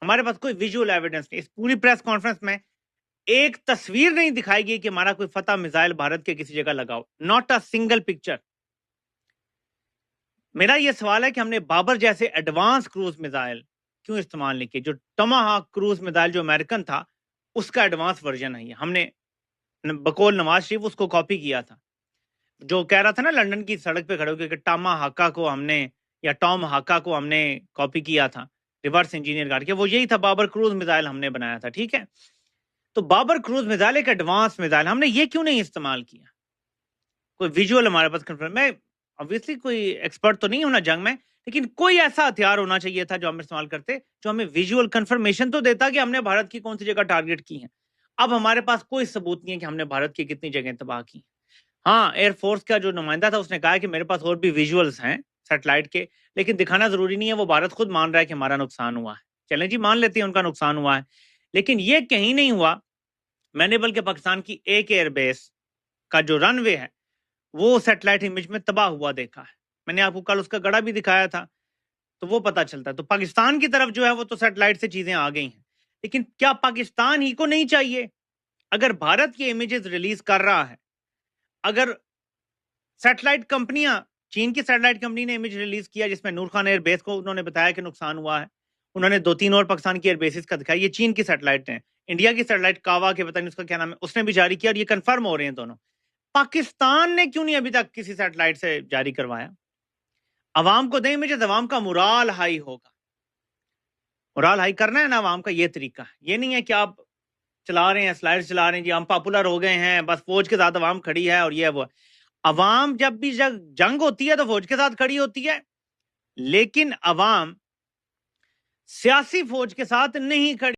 ہمارے پاس کوئی visual evidence نہیں. اس پوری پریس کانفرنس میں ایک تصویر نہیں دکھائی گئی کہ ہمارا کوئی فتح میزائل بھارت کے کسی جگہ لگاؤ. Not a single picture. میرا یہ سوال ہے کہ ہم نے بابر جیسے ایڈوانس کروز میزائل کیوں استعمال نہیں کیے؟ جو ٹماہاک کروز میزائل جو امریکن تھا اس کا ایڈوانس ورژن ہے. ہم نے بقول نواز شریف اس کو کاپی کیا تھا. جو کہہ رہا تھا نا لندن کی سڑک پہ کھڑے ہو کے کہ ٹاما ہاکا کو ہم نے یا ٹام ہاکا کو ہم نے کاپی کیا تھا ریورس انجینئر کر کے، وہ یہی تھا بابر کروز میزائل ہم نے بنایا تھا. ٹھیک ہے، تو بابر کروز میزائل ایک ایڈوانس میزائل، ہم نے یہ کیوں نہیں استعمال کیا؟ کوئی ویژول ہمارے پاس کنفرم. میں obviously کوئی ایکسپرٹ تو نہیں ہونا جنگ میں، لیکن کوئی ایسا ہتھیار ہونا چاہیے تھا جو ہم استعمال کرتے جو ہمیں ویژول کنفرمیشن تو دیتا کہ ہم نے بھارت کی کون سی جگہ ٹارگٹ کی ہیں. اب ہمارے پاس کوئی ثبوت نہیں ہے کہ ہم نے بھارت کی کتنی جگہیں تباہ کی. ہاں، ایئر فورس کا جو نمائندہ تھا اس نے کہا کہ میرے پاس اور بھی ویژولز ہیں سیٹلائٹ کے، لیکن دکھانا ضروری نہیں ہے. وہ بھارت خود مان رہا ہے کہ ہمارا نقصان ہوا ہے. چلیں جی، مان لیتے ہیں ان کا نقصان ہوا ہے، لیکن یہ کہیں نہیں ہوا. میں نے بلکہ پاکستان کی ایک ایئر بیس کا جو رن وے ہے وہ سیٹلائٹ امیج میں تباہ ہوا دیکھا ہے. میں نے آپ کو کل اس کا گڑا بھی دکھایا تھا، تو وہ پتا چلتا ہے. تو پاکستان کی طرف جو ہے وہ تو سیٹلائٹ سے چیزیں آ گئی ہیں، لیکن کیا پاکستان ہی کو نہیں چاہیے؟ اگر بھارت یہ امیجز ریلیز کر رہا ہے، اگر سیٹلائٹ کمپنیاں، چین کی سیٹلائٹ کمپنی نے امیج ریلیز کیا جس میں نور خان ایئر بیس کو انہوں نے بتایا کہ نقصان ہوا ہے، انہوں نے 2-3 اور پاکستان کی ایئر بیسز کا دکھایا. یہ چین کی سیٹلائٹ ہیں. انڈیا کی سیٹلائٹ کاوا کے پتہ نہیں اس کا کیا نام ہے، اس نے بھی جاری کیا اور یہ کنفرم ہو رہے ہیں دونوں. پاکستان نے کیوں نہیں ابھی تک کسی سیٹلائٹ سے جاری کروایا؟ عوام کو دیں امیجز، عوام کا morale ہائی ہوگا. morale ہائی کرنا ہے نا عوام کا، یہ طریقہ ہے. یہ نہیں ہے کہ آپ چلا رہے ہیں سلائڈ چلا رہے ہیں جی ہم پاپولر ہو گئے ہیں بس فوج کے ساتھ عوام کھڑی ہے اور یہ وہ. عوام جب بھی جنگ ہوتی ہے تو فوج کے ساتھ کھڑی ہوتی ہے، لیکن عوام سیاسی فوج کے ساتھ نہیں کھڑی.